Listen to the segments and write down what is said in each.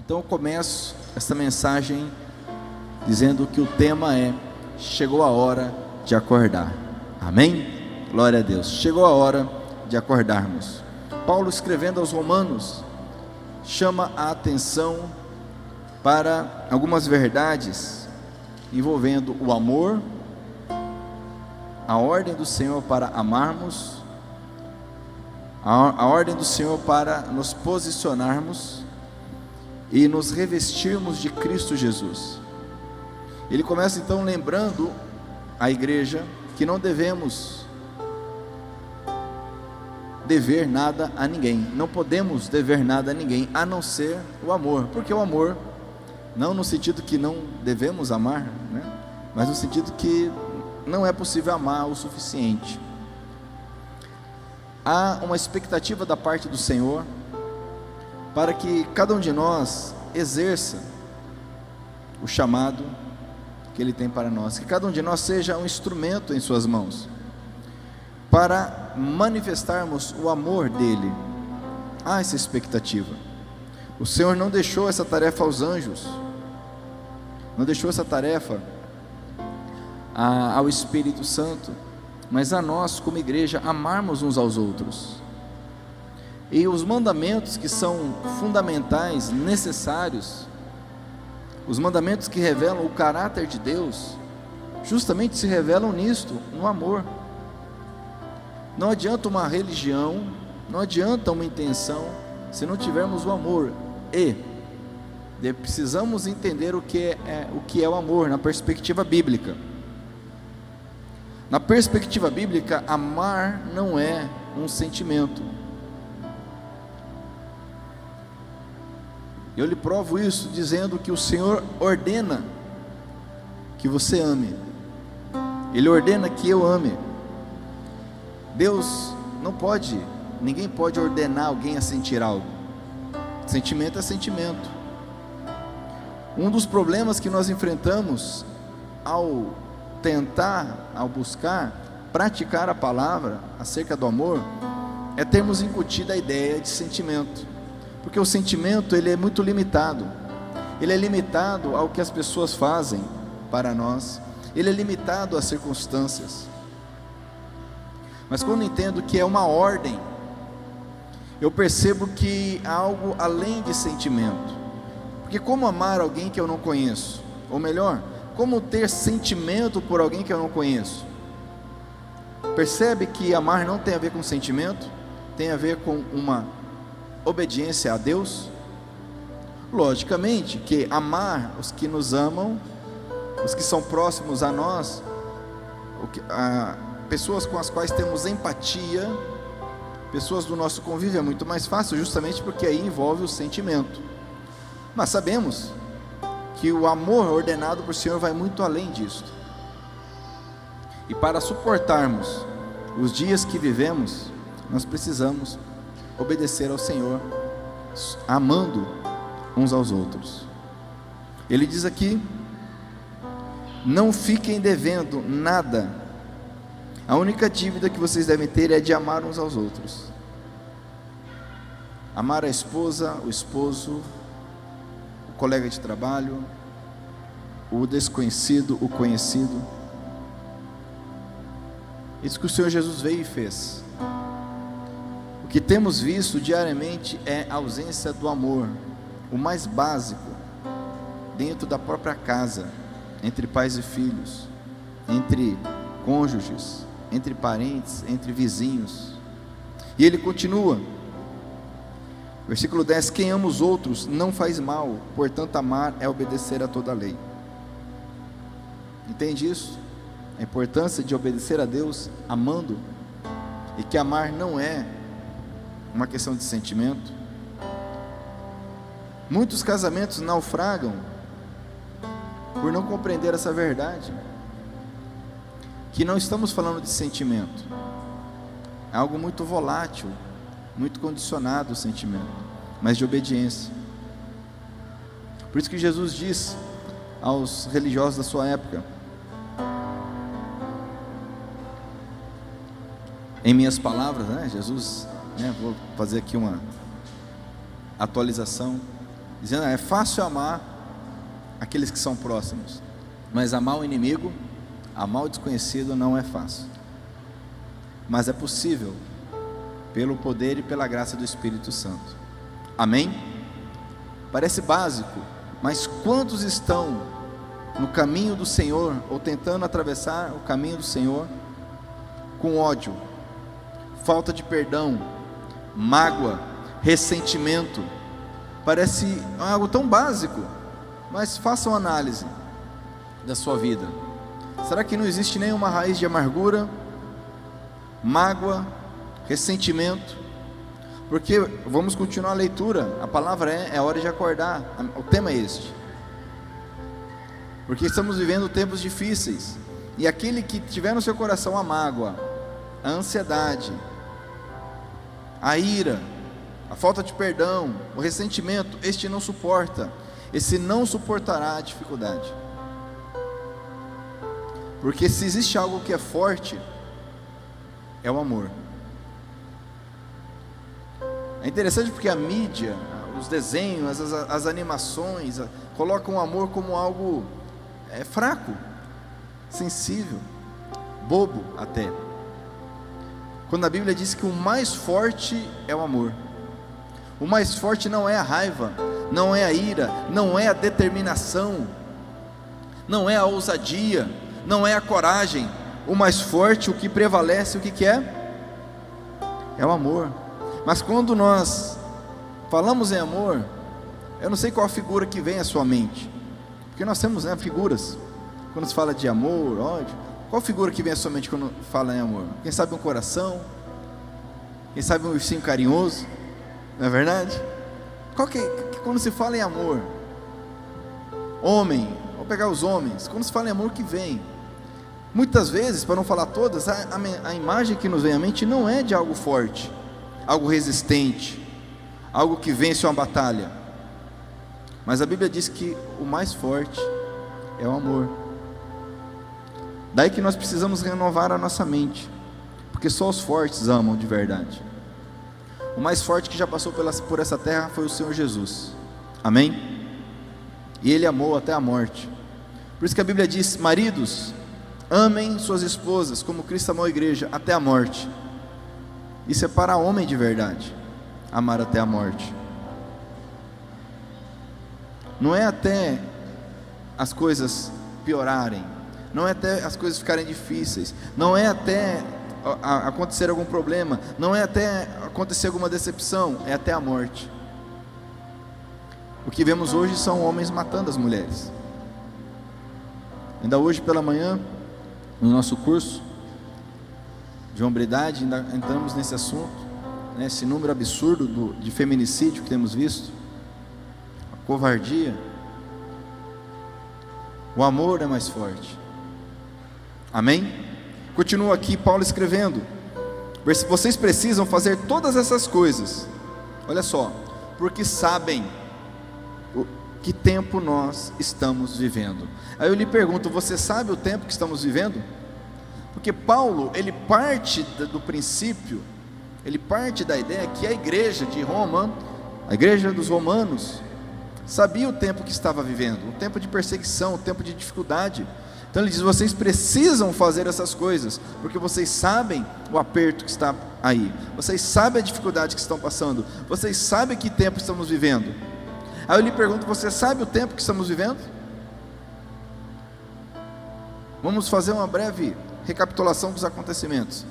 Então eu começo esta mensagem dizendo que o tema é: chegou a hora de acordar. Amém? Glória a Deus. Chegou a hora de acordarmos. Paulo, escrevendo aos Romanos, chama a atenção para algumas verdades envolvendo o amor, a ordem do Senhor para amarmos, a ordem do Senhor para nos posicionarmos e nos revestirmos de Cristo Jesus. Ele começa então lembrando a igreja que não devemos dever nada a ninguém, não podemos dever nada a ninguém, a não ser o amor, porque o amor, não no sentido que não devemos amar, né? Mas no sentido que não é possível amar o suficiente. Há uma expectativa da parte do Senhor para que cada um de nós exerça o chamado que Ele tem para nós, que cada um de nós seja um instrumento em suas mãos, para manifestarmos o amor dEle. Há essa expectativa. O Senhor não deixou essa tarefa aos anjos, não deixou essa tarefa ao Espírito Santo, mas a nós como igreja amarmos uns aos outros. E os mandamentos que são fundamentais, necessários, os mandamentos que revelam o caráter de Deus, justamente se revelam nisto, no amor. Não adianta uma religião, não adianta uma intenção, se não tivermos o amor. E precisamos entender o que é o amor na perspectiva bíblica. Na perspectiva bíblica, amar não é um sentimento. Eu lhe provo isso dizendo que o Senhor ordena que você ame. Ele ordena que eu ame. Deus não pode, ninguém pode ordenar alguém a sentir algo. Sentimento é sentimento. Um dos problemas que nós enfrentamos ao buscar praticar a palavra acerca do amor, é termos incutido a ideia de sentimento, porque o sentimento ele é muito limitado, ele é limitado ao que as pessoas fazem para nós, ele é limitado às circunstâncias. Mas quando entendo que é uma ordem, eu percebo que há algo além de sentimento. Porque como amar alguém que eu não conheço? Ou melhor, como ter sentimento por alguém que eu não conheço? Percebe que amar não tem a ver com sentimento, tem a ver com uma obediência a Deus? Logicamente que amar os que nos amam, os que são próximos a nós, pessoas com as quais temos empatia, pessoas do nosso convívio, é muito mais fácil, justamente porque aí envolve o sentimento. Mas sabemos que o amor ordenado por Senhor vai muito além disso. E para suportarmos os dias que vivemos, nós precisamos obedecer ao Senhor, amando uns aos outros. Ele diz aqui: não fiquem devendo nada. A única dívida que vocês devem ter é de amar uns aos outros. Amar a esposa, o esposo, o colega de trabalho, o desconhecido, o conhecido. Isso que o Senhor Jesus veio e fez. O que temos visto diariamente é a ausência do amor, o mais básico, dentro da própria casa, entre pais e filhos, entre cônjuges, entre parentes, entre vizinhos. E ele continua, versículo 10: quem ama os outros não faz mal, portanto amar é obedecer a toda a lei. Entende isso? A importância de obedecer a Deus amando, e que amar não é uma questão de sentimento. Muitos casamentos naufragam por não compreender essa verdade, que não estamos falando de sentimento, é algo muito volátil, muito condicionado o sentimento, mas de obediência. Por isso que Jesus disse aos religiosos da sua época: em minhas palavras, Jesus, vou fazer aqui uma atualização. dizendo: é fácil amar aqueles que são próximos, mas amar o inimigo, amar o desconhecido não é fácil. Mas é possível, pelo poder e pela graça do Espírito Santo. Amém? Parece básico, mas quantos estão no caminho do Senhor, ou tentando atravessar o caminho do Senhor, com ódio, falta de perdão, mágoa, ressentimento? Parece algo tão básico, mas façam análise da sua vida. Será que não existe nenhuma raiz de amargura, mágoa, ressentimento? Porque vamos continuar a leitura. A palavra é hora de acordar. O tema é este. Porque estamos vivendo tempos difíceis, e aquele que tiver no seu coração a mágoa, a ansiedade, a ira, a falta de perdão, o ressentimento, este não suporta. Esse não suportará a dificuldade. Porque se existe algo que é forte, é o amor. É interessante porque a mídia, os desenhos, as animações, colocam o amor como algo fraco, sensível, bobo até. Quando a Bíblia diz que o mais forte é o amor. O mais forte não é a raiva, não é a ira, não é a determinação, não é a ousadia, não é a coragem. O mais forte, o que prevalece, o que é? É o amor. Mas quando nós falamos em amor, eu não sei qual a figura que vem à sua mente, porque nós temos figuras, quando se fala de amor, ódio. Qual figura que vem à sua mente quando fala em amor? Quem sabe um coração, quem sabe um ursinho carinhoso, não é verdade? Quando se fala em amor, homem, vou pegar os homens, quando se fala em amor, que vem? Muitas vezes, para não falar todas, a imagem que nos vem à mente não é de algo forte, algo resistente, algo que vence uma batalha. Mas a Bíblia diz que o mais forte é o amor. Daí que nós precisamos renovar a nossa mente, porque só os fortes amam de verdade. O mais forte que já passou por essa terra foi o Senhor Jesus. Amém? E Ele amou até a morte. Por isso que a Bíblia diz: maridos, amem suas esposas como Cristo amou a igreja até a morte. Isso é para homem de verdade, amar até a morte. Não é até as coisas piorarem, não é até as coisas ficarem difíceis, não é até acontecer algum problema, não é até acontecer alguma decepção, é até a morte. O que vemos hoje são homens matando as mulheres. Ainda hoje pela manhã, no nosso curso de hombridade, ainda entramos nesse assunto, esse número absurdo de feminicídio que temos visto, a covardia. O amor é mais forte. Amém? Continua aqui Paulo escrevendo: vocês precisam fazer todas essas coisas, olha só, porque sabem que tempo nós estamos vivendo. Aí eu lhe pergunto: você sabe o tempo que estamos vivendo? Porque Paulo, ele parte do princípio, ele parte da ideia que a igreja de Roma, a igreja dos romanos, sabia o tempo que estava vivendo, o tempo de perseguição, o tempo de dificuldade. Então ele diz: vocês precisam fazer essas coisas, porque vocês sabem o aperto que está aí, vocês sabem a dificuldade que estão passando, vocês sabem que tempo estamos vivendo. Aí eu lhe pergunto: você sabe o tempo que estamos vivendo? Vamos fazer uma breve recapitulação dos acontecimentos.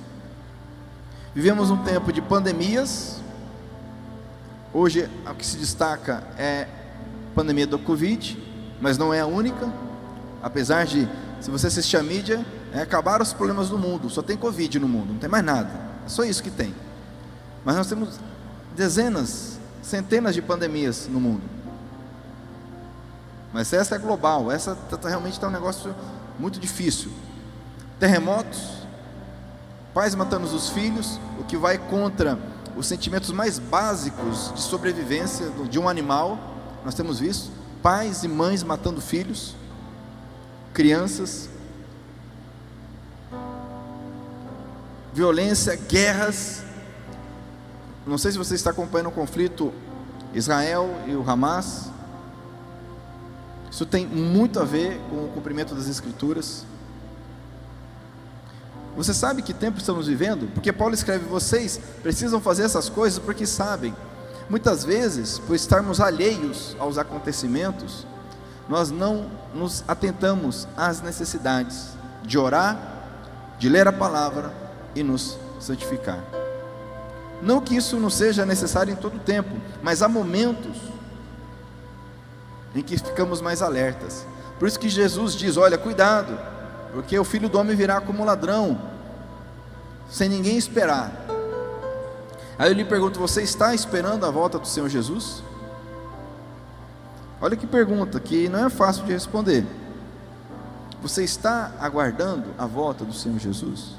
Vivemos um tempo de pandemias. Hoje o que se destaca é a pandemia do Covid, mas não é a única. Apesar de, se você assistir a mídia, acabaram os problemas do mundo, só tem Covid no mundo, não tem mais nada, é só isso que tem. Mas nós temos dezenas, centenas de pandemias no mundo. Mas essa é global, essa realmente está um negócio muito difícil. Terremotos, pais matando os filhos, o que vai contra os sentimentos mais básicos de sobrevivência de um animal. Nós temos visto pais e mães matando filhos, crianças, violência, guerras. Não sei se você está acompanhando o conflito Israel e o Hamas, Isso tem muito a ver com o cumprimento das Escrituras. Você sabe que tempo estamos vivendo? Porque Paulo escreve: vocês precisam fazer essas coisas porque sabem. Muitas vezes, por estarmos alheios aos acontecimentos, nós não nos atentamos às necessidades de orar, de ler a palavra e nos santificar. Não que isso não seja necessário em todo o tempo, mas há momentos em que ficamos mais alertas. Por isso que Jesus diz: olha, cuidado, porque o Filho do Homem virá como ladrão, sem ninguém esperar. Aí eu lhe pergunto: você está esperando a volta do Senhor Jesus? Olha que pergunta, que não é fácil de responder. Você está aguardando a volta do Senhor Jesus?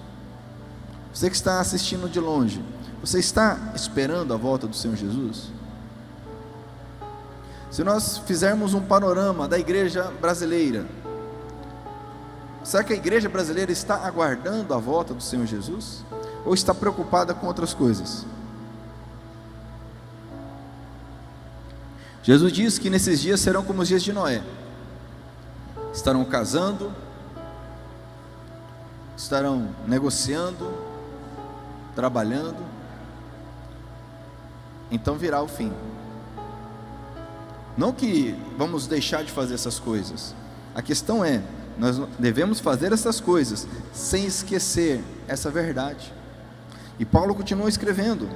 Você que está assistindo de longe, você está esperando a volta do Senhor Jesus? Se nós fizermos um panorama da igreja brasileira, será que a igreja brasileira está aguardando a volta do Senhor Jesus? Ou está preocupada com outras coisas? Jesus diz que nesses dias serão como os dias de Noé. Estarão casando, estarão negociando, trabalhando, então virá o fim. Não que vamos deixar de fazer essas coisas, a questão é, nós devemos fazer essas coisas sem esquecer essa verdade. E Paulo continua escrevendo: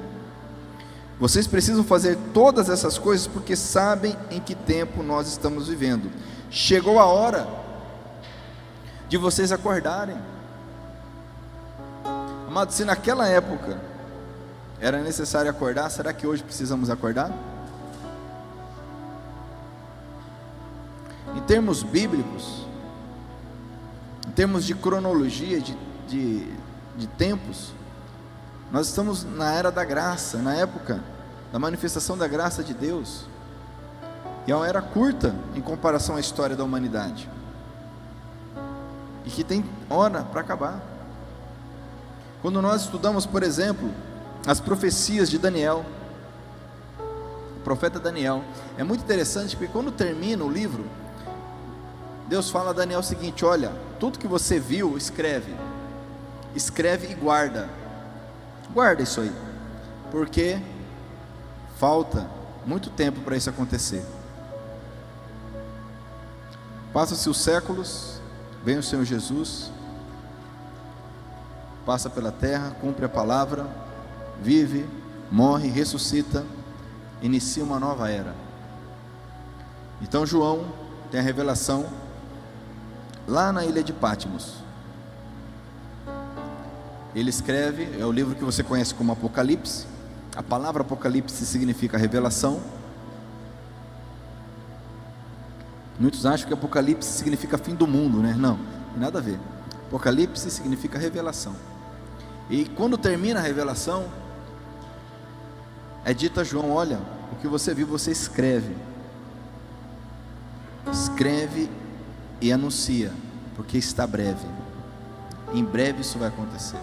vocês precisam fazer todas essas coisas porque sabem em que tempo nós estamos vivendo. Chegou a hora de vocês acordarem. Amados, se naquela época era necessário acordar, será que hoje precisamos acordar? Em termos bíblicos, em termos de cronologia, de tempos, nós estamos na era da graça, na época da manifestação da graça de Deus, e é uma era curta em comparação à história da humanidade, e que tem hora para acabar. Quando nós estudamos, por exemplo, as profecias de Daniel, o profeta Daniel, é muito interessante, porque quando termina o livro, Deus fala a Daniel o seguinte: olha, tudo que você viu, escreve e guarda isso aí, porque falta muito tempo para isso acontecer. Passam-se os séculos, vem o Senhor Jesus, passa pela terra, cumpre a palavra, vive, morre, ressuscita, inicia uma nova era. Então João tem a revelação lá na ilha de Patmos. Ele escreve, é o livro que você conhece como Apocalipse. A palavra Apocalipse significa revelação. Muitos acham que Apocalipse significa fim do mundo, né? Não, tem nada a ver. Apocalipse significa revelação. E quando termina a revelação, é dito a João: olha, o que você viu, você escreve e anuncia, porque está breve. Em breve isso vai acontecer.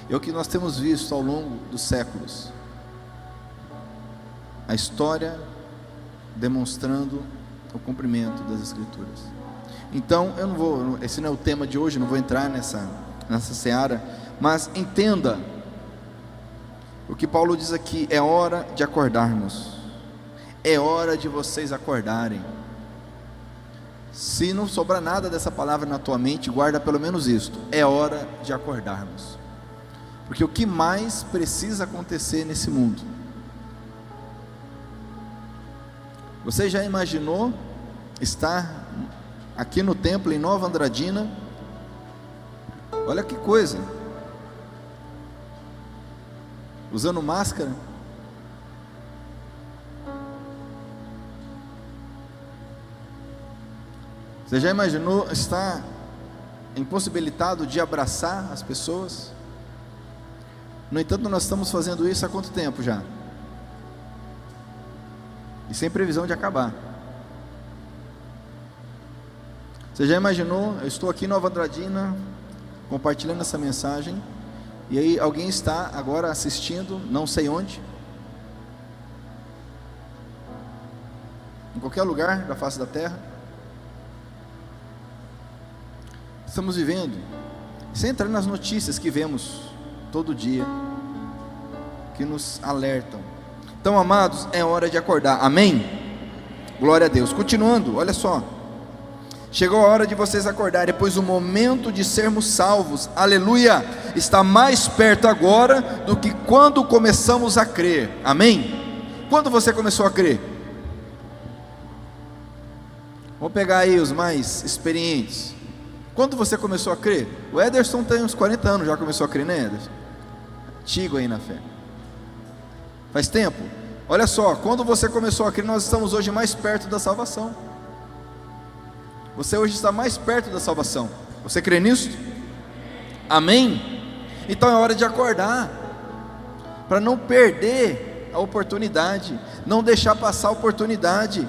É o que nós temos visto ao longo dos séculos, a história demonstrando o cumprimento das Escrituras. Então eu não vou, esse não é o tema de hoje, não vou entrar nessa seara, mas entenda o que Paulo diz aqui: é hora de acordarmos, é hora de vocês acordarem. Se não sobrar nada dessa palavra na tua mente, guarda pelo menos isto: é hora de acordarmos. Porque o que mais precisa acontecer nesse mundo? Você já imaginou estar aqui no templo em Nova Andradina? Olha que coisa, usando máscara. Você já imaginou estar impossibilitado de abraçar as pessoas? No entanto, nós estamos fazendo isso há quanto tempo já? E sem previsão de acabar. Você já imaginou? Eu estou aqui em Nova Andradina, compartilhando essa mensagem, e aí alguém está agora assistindo, não sei onde, em qualquer lugar da face da terra, estamos vivendo, sem entrar nas notícias que vemos todo dia, que nos alertam. Então, amados, é hora de acordar, amém? Glória a Deus. Continuando, olha só, chegou a hora de vocês acordarem, pois o momento de sermos salvos, aleluia, está mais perto agora do que quando começamos a crer, amém? Quando você começou a crer? Vamos pegar aí os mais experientes. Quando você começou a crer? O Ederson tem uns 40 anos, já começou a crer, né, Ederson? Antigo aí na fé. Faz tempo? Olha só, quando você começou a crer, nós estamos hoje mais perto da salvação. Você hoje está mais perto da salvação. Você crê nisso? Amém? Então é hora de acordar, para não perder a oportunidade, não deixar passar a oportunidade.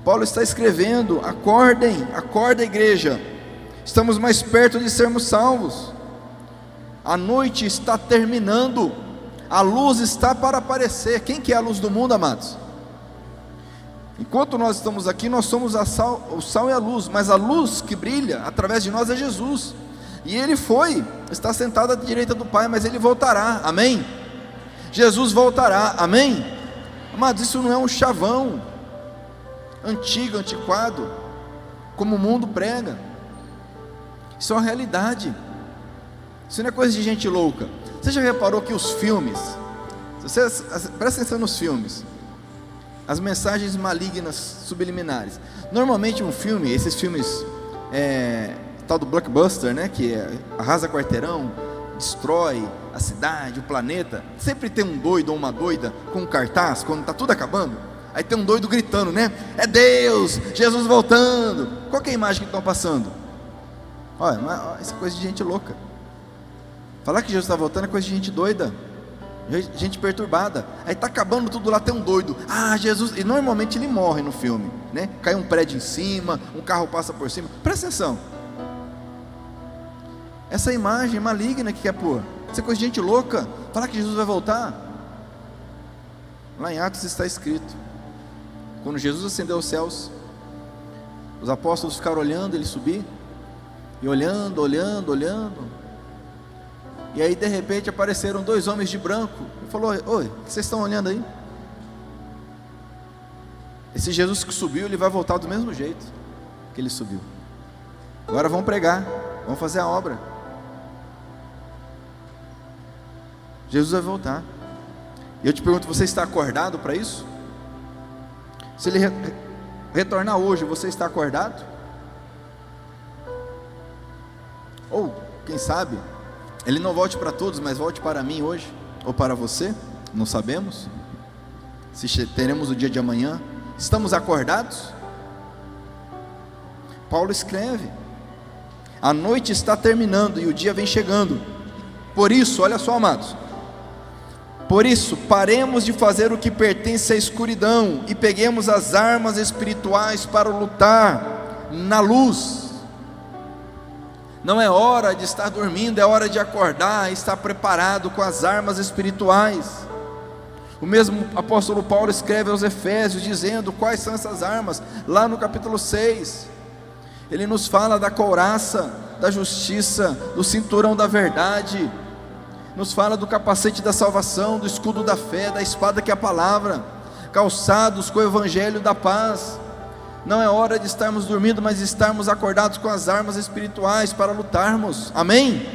Paulo está escrevendo: acordem, acorda, igreja, estamos mais perto de sermos salvos. A noite está terminando, a luz está para aparecer. Quem que é a luz do mundo, amados? Enquanto nós estamos aqui, nós somos o sal e a luz, mas a luz que brilha através de nós é Jesus, e Ele está sentado à direita do Pai, mas Ele voltará, amém? Jesus voltará, amém? Amados, isso não é um chavão antigo, antiquado, como o mundo prega. Isso é uma realidade, isso não é coisa de gente louca. Você já reparou que os filmes, presta atenção nos filmes, as mensagens malignas subliminares, normalmente um filme, esses filmes tal do blockbuster, né, que arrasa quarteirão, destrói a cidade, o planeta, sempre tem um doido ou uma doida com um cartaz, quando está tudo acabando, aí tem um doido gritando, né, é Deus, Jesus voltando. Qual que é a imagem que estão passando? Olha, isso é coisa de gente louca. Falar que Jesus está voltando é coisa de gente doida, gente perturbada. Aí está acabando tudo lá, tem um doido, Jesus, e normalmente ele morre no filme, né? Cai um prédio em cima, um carro passa por cima. Presta atenção, essa imagem maligna que quer pôr, isso é coisa de gente louca. Falar que Jesus vai voltar, lá em Atos está escrito, quando Jesus ascendeu aos céus, os apóstolos ficaram olhando ele subir, e olhando, e aí de repente apareceram dois homens de branco, e falou: oi, o que vocês estão olhando aí? Esse Jesus que subiu, ele vai voltar do mesmo jeito que ele subiu. Agora vamos pregar, vamos fazer a obra. Jesus vai voltar. E eu te pergunto, você está acordado para isso? Se ele retornar hoje, você está acordado? Ou, quem sabe, ele não volte para todos, mas volte para mim hoje, ou para você, não sabemos, se teremos o dia de amanhã. Estamos acordados? Paulo escreve: a noite está terminando e o dia vem chegando. Por isso, olha só, amados, por isso, paremos de fazer o que pertence à escuridão e peguemos as armas espirituais para lutar na luz. Não é hora de estar dormindo, é hora de acordar, estar preparado com as armas espirituais. O mesmo apóstolo Paulo escreve aos Efésios, dizendo quais são essas armas. Lá no capítulo 6, ele nos fala da couraça da justiça, do cinturão da verdade, nos fala do capacete da salvação, do escudo da fé, da espada que é a palavra, calçados com o evangelho da paz. Não é hora de estarmos dormindo, mas estarmos acordados com as armas espirituais para lutarmos, amém?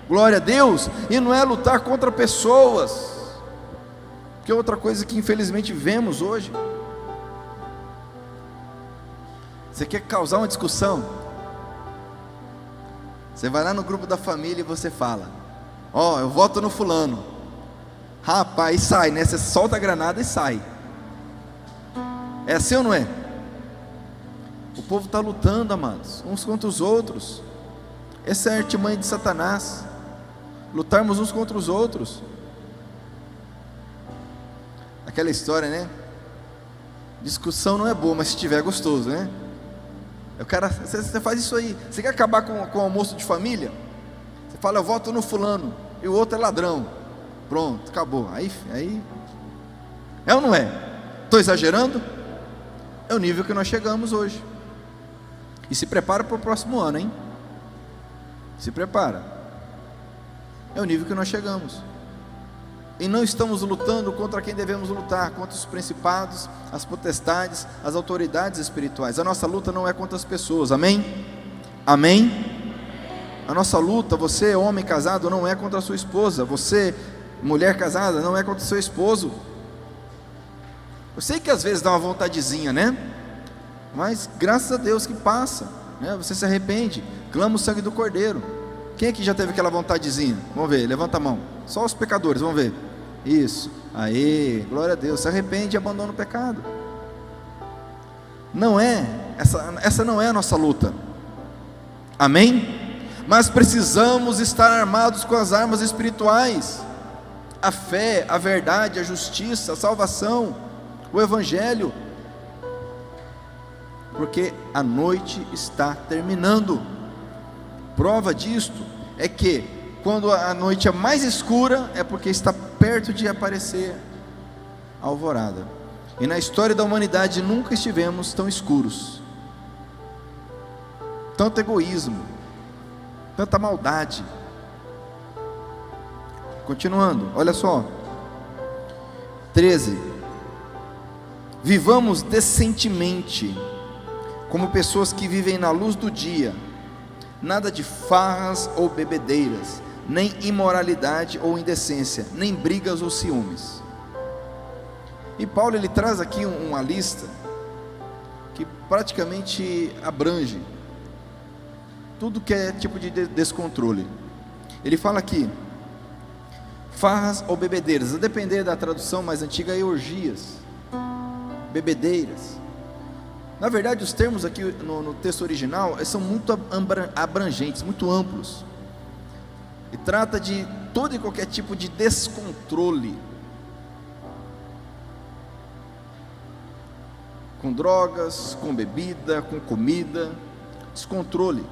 Glória a Deus. E não é lutar contra pessoas, que é outra coisa que infelizmente vemos hoje. Você quer causar uma discussão? Você vai lá no grupo da família e você fala: eu voto no fulano. Rapaz, sai, né? Você solta a granada e sai. É assim ou não é? O povo está lutando, amados, uns contra os outros. Essa é a artimanha de Satanás, lutarmos uns contra os outros. Aquela história, né? Discussão não é boa, mas se tiver é gostoso, né? O cara, você faz isso aí. Você quer acabar com o almoço de família? Você fala: eu voto no fulano, e o outro é ladrão. Pronto, acabou. Aí é ou não é? Estou exagerando? É o nível que nós chegamos hoje. E se prepara para o próximo ano, hein? Se prepara. É o nível que nós chegamos. E não estamos lutando contra quem devemos lutar, contra os principados, as potestades, as autoridades espirituais. A nossa luta não é contra as pessoas, amém? Amém? A nossa luta, você homem casado, não é contra a sua esposa. Você, mulher casada, não é contra o seu esposo. Eu sei que às vezes dá uma vontadezinha, né? Mas graças a Deus que passa, né? Você se arrepende, clama o sangue do Cordeiro. Quem aqui já teve aquela vontadezinha? Vamos ver, levanta a mão. Só os pecadores, vamos ver. Isso, aê, glória a Deus. Se arrepende e abandona o pecado. Não é, essa não é a nossa luta, amém? Mas precisamos estar armados com as armas espirituais: a fé, a verdade, a justiça, a salvação, o Evangelho, porque a noite está terminando. Prova disto é que quando a noite é mais escura, é porque está perto de aparecer a alvorada. E na história da humanidade nunca estivemos tão escuros. Tanto egoísmo, tanta maldade. Continuando, olha só. 13. Vivamos decentemente, como pessoas que vivem na luz do dia. Nada de farras ou bebedeiras, nem imoralidade ou indecência, nem brigas ou ciúmes. E Paulo ele traz aqui uma lista que praticamente abrange tudo que é tipo de descontrole. Ele fala aqui: farras ou bebedeiras, a depender da tradução mais antiga, é orgias, bebedeiras. Na verdade, os termos aqui no texto original são muito abrangentes, muito amplos, e trata de todo e qualquer tipo de descontrole, com drogas, com bebida, com comida, descontrole.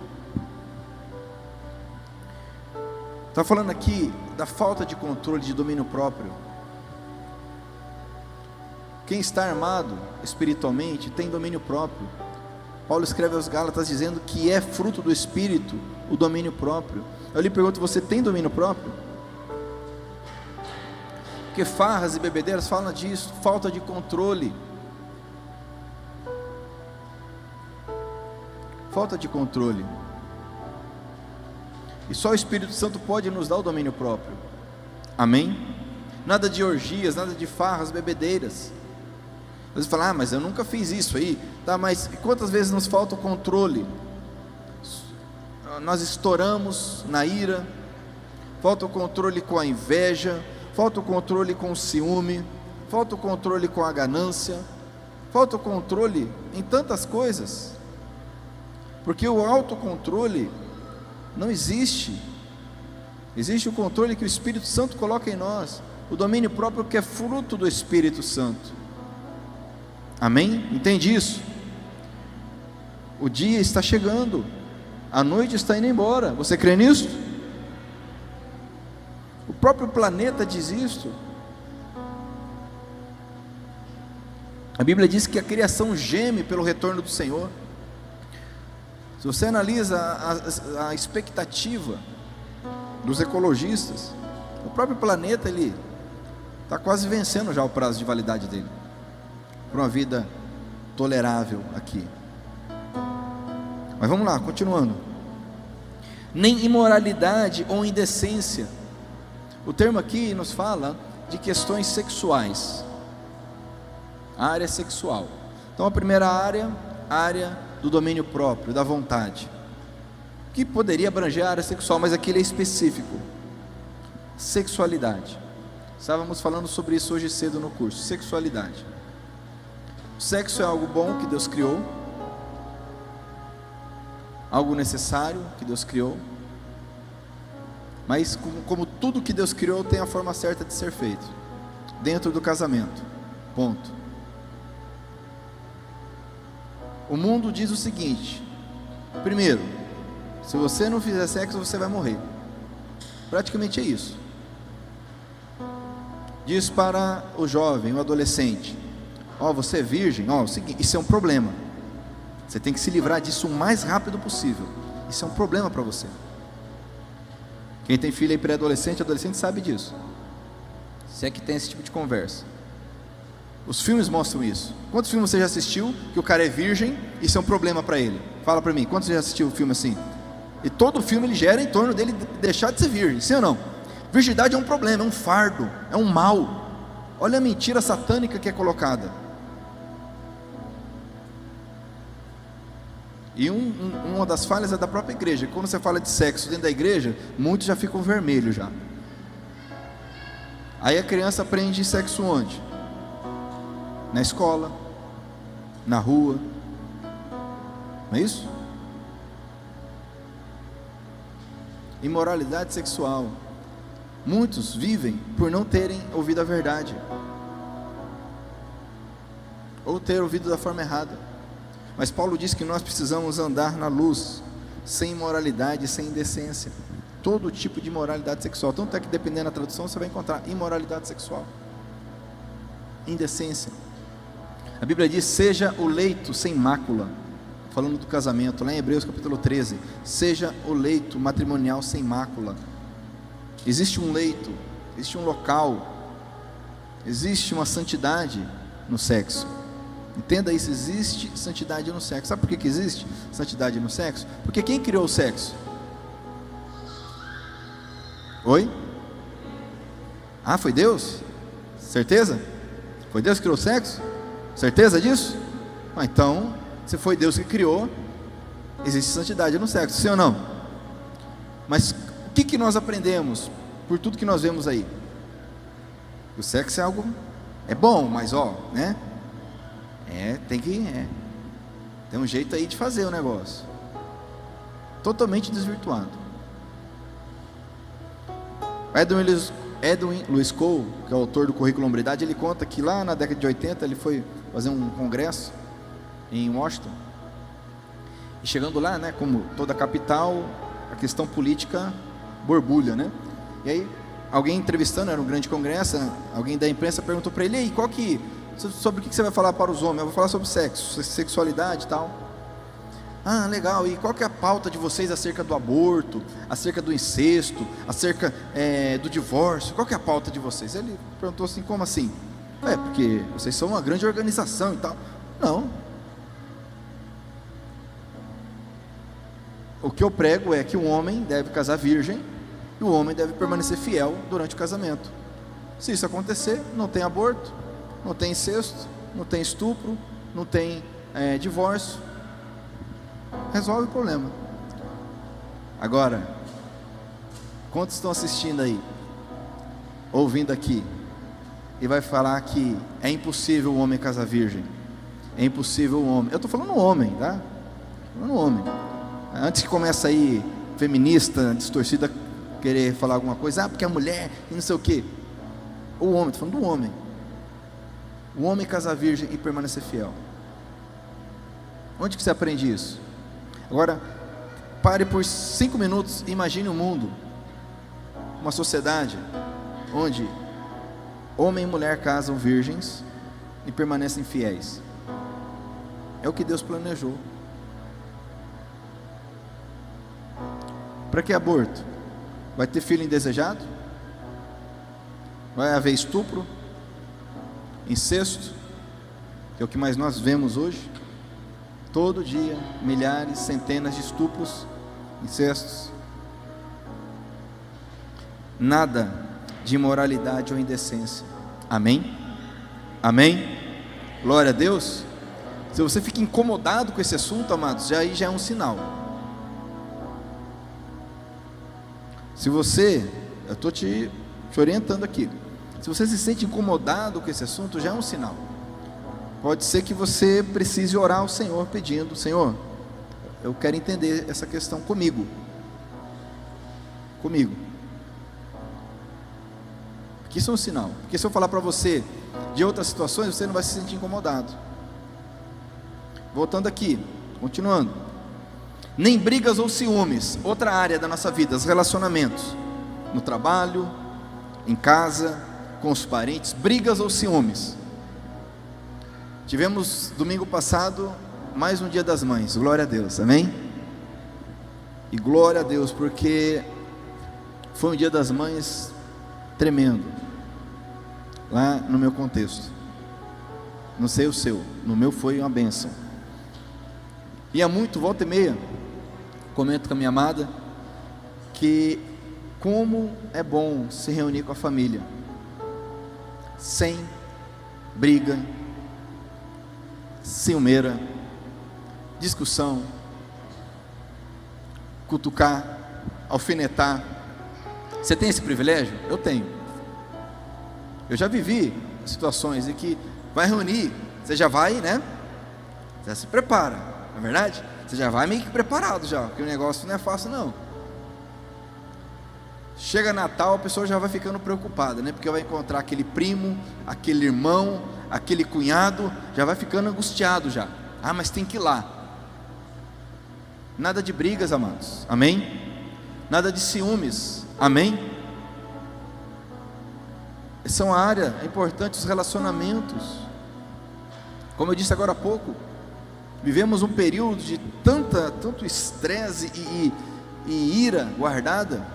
Está falando aqui da falta de controle, de domínio próprio. Quem está armado espiritualmente tem domínio próprio. Paulo escreve aos Gálatas dizendo que é fruto do Espírito o domínio próprio. Eu lhe pergunto: você tem domínio próprio? Porque farras e bebedeiras falam disso, falta de controle. Falta de controle. E só o Espírito Santo pode nos dar o domínio próprio, amém? Nada de orgias, nada de farras, bebedeiras. Você fala: mas eu nunca fiz isso aí. Tá, mas quantas vezes nos falta o controle? Nós estouramos na ira, falta o controle com a inveja, falta o controle com o ciúme, falta o controle com a ganância, falta o controle em tantas coisas, porque o autocontrole não existe. Existe o controle que o Espírito Santo coloca em nós, o domínio próprio que é fruto do Espírito Santo, amém? Entende isso? O dia está chegando, a noite está indo embora. Você crê nisso? O próprio planeta diz isso. A Bíblia diz que a criação geme pelo retorno do Senhor. Se você analisa a expectativa dos ecologistas, o próprio planeta ele está quase vencendo já o prazo de validade dele, para uma vida tolerável aqui. Mas vamos lá, continuando. Nem imoralidade ou indecência. O termo aqui nos fala de questões sexuais, a área sexual. Então a primeira área, a área do domínio próprio, da vontade, que poderia abranger a área sexual, mas aqui ele é específico. Sexualidade. Estávamos falando sobre isso hoje cedo no curso. Sexualidade. O sexo é algo bom que Deus criou, algo necessário que Deus criou, mas como tudo que Deus criou tem a forma certa de ser feito, dentro do casamento, ponto. O mundo diz o seguinte: primeiro, se você não fizer sexo, você vai morrer. Praticamente é isso. Diz para o jovem, o adolescente: ó, você é virgem, ó, isso é um problema. Você tem que se livrar disso o mais rápido possível. Isso é um problema para você. Quem tem filho aí pré-adolescente, adolescente sabe disso. Se é que tem esse tipo de conversa. Os filmes mostram isso. Quantos filmes você já assistiu que o cara é virgem, isso é um problema para ele? Fala para mim, quantos você já assistiu um filme assim? E todo filme ele gera em torno dele deixar de ser virgem, sim ou não? Virgindade é um problema, é um fardo, é um mal. Olha a mentira satânica que é colocada. E uma das falhas é da própria igreja. Quando você fala de sexo dentro da igreja, muitos já ficam vermelhos já. Aí a criança aprende sexo onde? Na escola, na rua, não é isso? Imoralidade sexual. Muitos vivem por não terem ouvido a verdade, ou ter ouvido da forma errada. Mas Paulo diz que nós precisamos andar na luz, sem imoralidade, sem indecência. Todo tipo de imoralidade sexual. Tanto é que dependendo da tradução você vai encontrar imoralidade sexual, indecência. A Bíblia diz: seja o leito sem mácula, falando do casamento, lá em Hebreus capítulo 13, seja o leito matrimonial sem mácula. Existe um leito, existe um local, existe uma santidade no sexo. Entenda isso, existe santidade no sexo. Sabe por que existe santidade no sexo? Porque quem criou o sexo? Oi? Ah, foi Deus? Certeza? Foi Deus que criou o sexo? Certeza disso? Ah, então, se foi Deus que criou, existe santidade no sexo, sim ou não? Mas o que nós aprendemos por tudo que nós vemos aí? O sexo é algo, é bom, mas né? Tem um jeito aí de fazer o negócio. Totalmente desvirtuado. Edwin Lewis Cole, que é o autor do Currículo Hombridade, ele conta que lá na década de 80 ele foi fazer um congresso em Washington, e chegando lá, né, como toda capital, a questão política borbulha, né? E aí alguém entrevistando, era um grande congresso, alguém da imprensa perguntou para ele: "E sobre o que você vai falar para os homens?" "Eu vou falar sobre sexo, sexualidade e tal." "Ah, legal, e qual que é a pauta de vocês acerca do aborto, acerca do incesto, acerca do divórcio? Qual que é a pauta de vocês?" Ele perguntou assim: "Como assim?" "Porque vocês são uma grande organização e tal." "Não. O que eu prego é que o homem deve casar virgem, e o homem deve permanecer fiel durante o casamento. Se isso acontecer, não tem aborto, não tem incesto, não tem estupro, não tem divórcio. Resolve o problema." Agora, quantos estão assistindo aí, ouvindo aqui, e vai falar que é impossível o homem casar virgem? É impossível o homem. Eu estou falando homem, tá? Falando homem. Antes que comece aí feminista, distorcida, querer falar alguma coisa, porque a mulher e não sei o que. O homem, estou falando do homem. O homem casar virgem e permanecer fiel. Onde que você aprende isso? Agora, pare por 5 minutos e imagine um mundo, uma sociedade onde homem e mulher casam virgens e permanecem fiéis. É o que Deus planejou. Para que aborto? Vai ter filho indesejado? Vai haver estupro? Incesto? Que é o que mais nós vemos hoje. Todo dia, milhares, centenas de estupros, incestos. Nada de imoralidade ou indecência. Amém? Amém? Glória a Deus. Se você fica incomodado com esse assunto, amados, já é um sinal. Se você, eu estou te orientando aqui, se você se sente incomodado com esse assunto, já é um sinal. Pode ser que você precise orar ao Senhor pedindo: Senhor, eu quero entender essa questão comigo. Porque isso é um sinal. Porque se eu falar para você de outras situações, você não vai se sentir incomodado. Voltando aqui, continuando. Nem brigas ou ciúmes, outra área da nossa vida, os relacionamentos, no trabalho, em casa, com os parentes, brigas ou ciúmes. Tivemos domingo passado mais um Dia das Mães, glória a Deus, amém? E glória a Deus, porque foi um Dia das Mães tremendo, lá no meu contexto. Não sei o seu, no meu foi uma bênção. E há muito, volta e meia, comento com a minha amada, que como é bom se reunir com a família, sem briga, ciumeira, discussão, cutucar, alfinetar. Você tem esse privilégio? Eu tenho. Eu já vivi situações em que vai reunir, você já vai, né? Já se prepara, não é verdade? Você já vai meio que preparado já, porque o negócio não é fácil não. Chega Natal, a pessoa já vai ficando preocupada, né? Porque vai encontrar aquele primo, aquele irmão, aquele cunhado, já vai ficando angustiado já. Ah, mas tem que ir lá. Nada de brigas, amados, amém? Nada de ciúmes, amém? Essa é uma área importante, os relacionamentos. Como eu disse agora há pouco, vivemos um período de tanto estresse e ira guardada.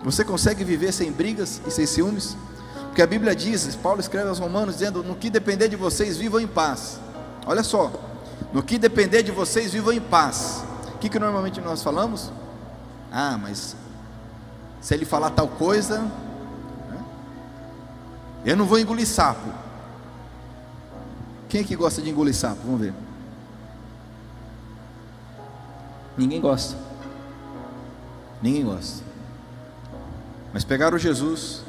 Você consegue viver sem brigas e sem ciúmes? Porque a Bíblia diz, Paulo escreve aos Romanos dizendo: no que depender de vocês, vivam em paz. Olha só, no que depender de vocês, vivam em paz. O que normalmente nós falamos? Ah, mas se ele falar tal coisa, né, eu não vou engolir sapo. Quem é que gosta de engolir sapo? Vamos ver. Ninguém gosta. Ninguém gosta. Mas pegaram Jesus,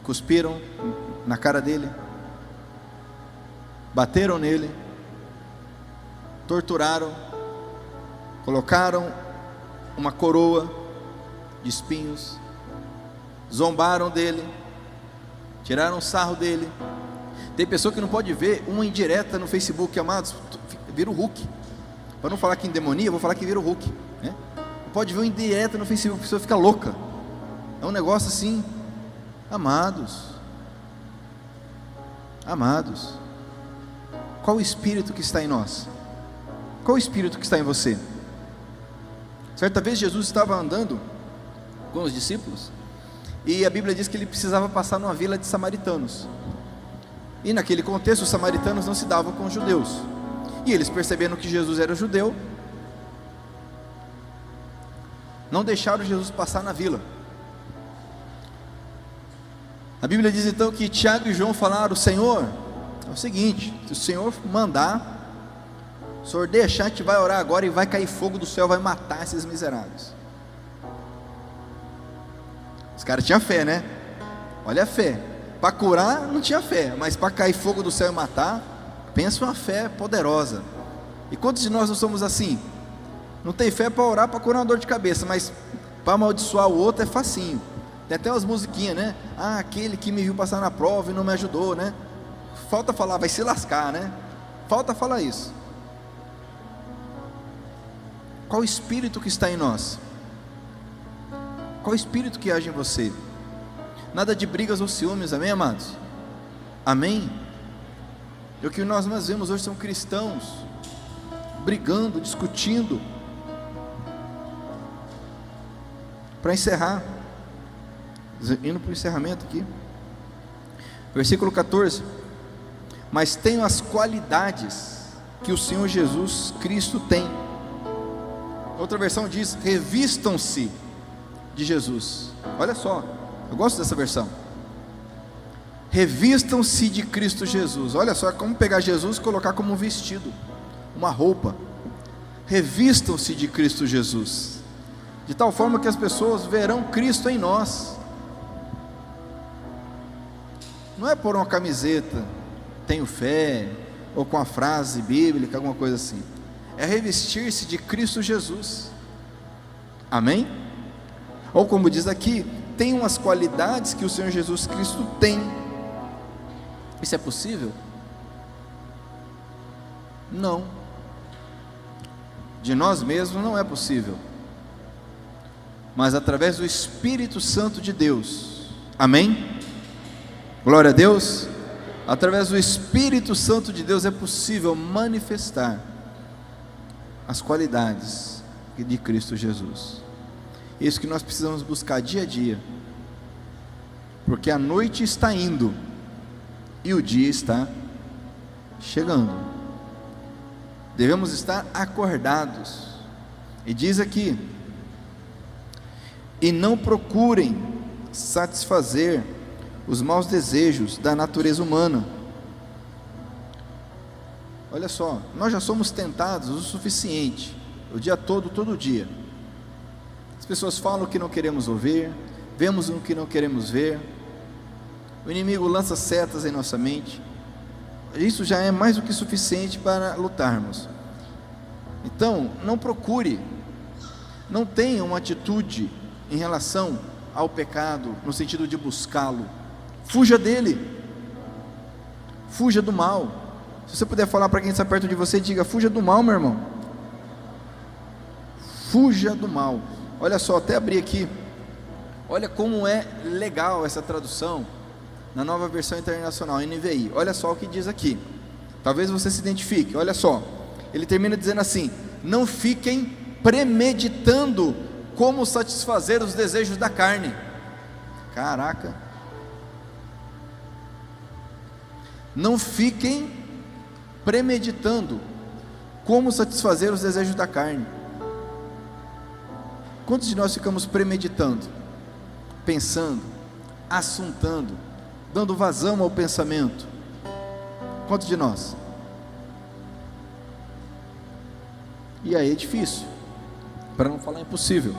cuspiram na cara dele, bateram nele, torturaram, colocaram uma coroa de espinhos, zombaram dele, tiraram sarro dele. Tem pessoa que não pode ver uma indireta no Facebook, amados, vira o Hulk. Para não falar que endemonia, eu vou falar que vira o Hulk, né? Não pode ver uma indireta no Facebook, a pessoa fica louca. É um negócio assim, amados, qual o espírito que está em nós? Qual o espírito que está em você? Certa vez Jesus estava andando com os discípulos, e a Bíblia diz que ele precisava passar numa vila de samaritanos, e naquele contexto os samaritanos não se davam com os judeus, e eles, percebendo que Jesus era judeu, não deixaram Jesus passar na vila. A Bíblia diz então que Tiago e João falaram: Senhor, é o seguinte, se o Senhor mandar, o Senhor deixar, a gente vai orar agora e vai cair fogo do céu, vai matar esses miseráveis. Os caras tinham fé, né? Olha a fé. Para curar não tinha fé, mas para cair fogo do céu e matar, pensa uma fé poderosa. E quantos de nós não somos assim? Não tem fé para orar, para curar uma dor de cabeça, mas para amaldiçoar o outro é facinho. Tem até umas musiquinhas, né? Ah, aquele que me viu passar na prova e não me ajudou, né? Falta falar, vai se lascar, né? Falta falar isso. Qual o espírito que está em nós? Qual o espírito que age em você? Nada de brigas ou ciúmes, amém, amados? Amém? E o que nós vemos hoje são cristãos brigando, discutindo. Para encerrar, indo para o encerramento aqui, versículo 14: mas tenho as qualidades que o Senhor Jesus Cristo tem. Outra versão diz: revistam-se de Jesus. Olha só, eu gosto dessa versão. Revistam-se de Cristo Jesus. Olha só, é como pegar Jesus e colocar como um vestido, uma roupa. Revistam-se de Cristo Jesus, de tal forma que as pessoas verão Cristo em nós. Não é por uma camiseta, tenho fé, ou com a frase bíblica, alguma coisa assim. É revestir-se de Cristo Jesus. Amém? Ou como diz aqui, tem umas qualidades que o Senhor Jesus Cristo tem. Isso é possível? Não. De nós mesmos não é possível. Mas através do Espírito Santo de Deus. Amém? Glória a Deus. através do Espírito Santo de Deus, é possível manifestar as qualidades de Cristo Jesus. Isso que nós precisamos buscar dia a dia, porque a noite está indo e o dia está chegando. Devemos estar acordados. E diz aqui: e não procurem satisfazer os maus desejos da natureza humana. Olha só, nós já somos tentados o suficiente, o dia todo, todo dia. As pessoas falam o que não queremos ouvir, vemos o que não queremos ver, o inimigo lança setas em nossa mente. Isso já é mais do que suficiente para lutarmos. Então, não procure, não tenha uma atitude em relação ao pecado, no sentido de buscá-lo. Fuja dele, fuja do mal. Se você puder falar para quem está perto de você, diga: fuja do mal, meu irmão. Fuja do mal. Olha só, até abri aqui, olha como é legal essa tradução na Nova Versão Internacional, NVI. Olha só o que diz aqui, talvez você se identifique. Olha só, ele termina dizendo assim: não fiquem premeditando como satisfazer os desejos da carne. Caraca, não fiquem premeditando como satisfazer os desejos da carne. Quantos de nós ficamos premeditando, pensando, assuntando, dando vazão ao pensamento? Quantos de nós? E aí é difícil, para não falar impossível.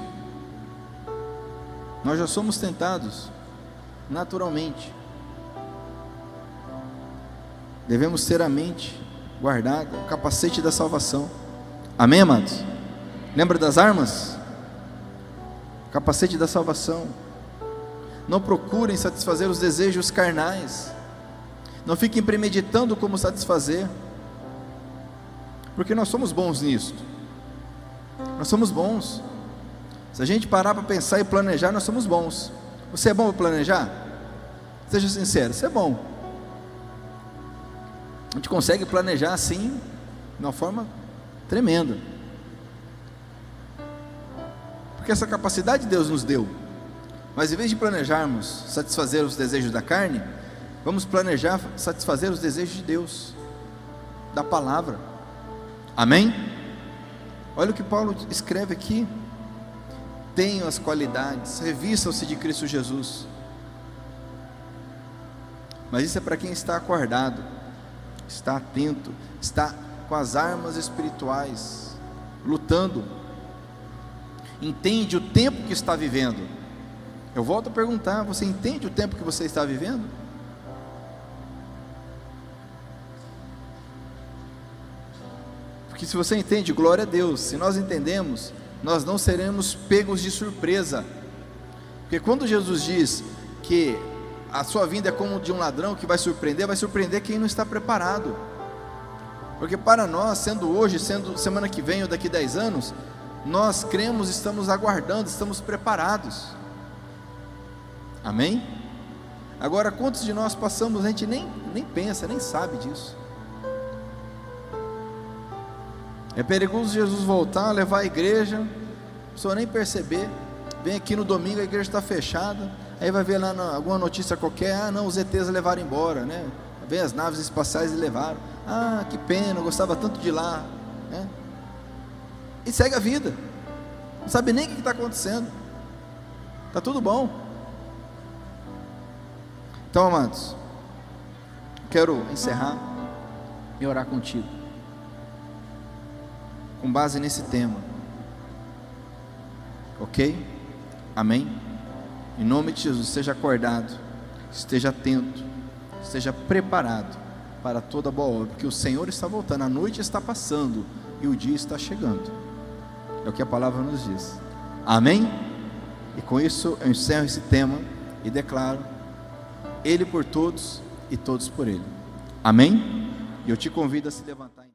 Nós já somos tentados naturalmente. Devemos ter a mente guardada, o capacete da salvação. Amém, amados? Lembra das armas? Capacete da salvação. Não procurem satisfazer os desejos carnais, não fiquem premeditando como satisfazer, porque nós somos bons nisso. Nós somos bons. Se a gente parar para pensar e planejar, nós somos bons. Você é bom para planejar? Seja sincero, você é bom. A gente consegue planejar assim, de uma forma tremenda, porque essa capacidade Deus nos deu. Mas em vez de planejarmos satisfazer os desejos da carne, vamos planejar satisfazer os desejos de Deus, da palavra. Amém? Olha o que Paulo escreve aqui: tenham as qualidades, revistam-se de Cristo Jesus. Mas isso é para quem está acordado, está atento, está com as armas espirituais, lutando, entende o tempo que está vivendo. Eu volto a perguntar: você entende o tempo que você está vivendo? Porque se você entende, glória a Deus. Se nós entendemos, nós não seremos pegos de surpresa. Porque quando Jesus diz que a sua vinda é como de um ladrão que vai surpreender quem não está preparado. Porque para nós, sendo hoje, sendo semana que vem ou daqui 10 anos, nós cremos, estamos aguardando, estamos preparados. Amém? Agora, quantos de nós passamos, a gente nem pensa, nem sabe disso. É perigoso Jesus voltar, levar a igreja, a pessoa nem perceber, vem aqui no domingo, a igreja está fechada, aí vai ver lá alguma notícia qualquer: ah não, os ETs levaram embora, né? Vem as naves espaciais e levaram. Ah, que pena, eu gostava tanto de ir lá, né? E segue a vida, não sabe nem o que está acontecendo, está tudo bom. Então, amados, quero encerrar e orar contigo, com base nesse tema, ok? Amém? Em nome de Jesus, seja acordado, esteja atento, esteja preparado para toda boa obra, porque o Senhor está voltando, a noite está passando e o dia está chegando, é o que a palavra nos diz. Amém? E com isso eu encerro esse tema e declaro: Ele por todos e todos por Ele. Amém? E eu te convido a se levantar.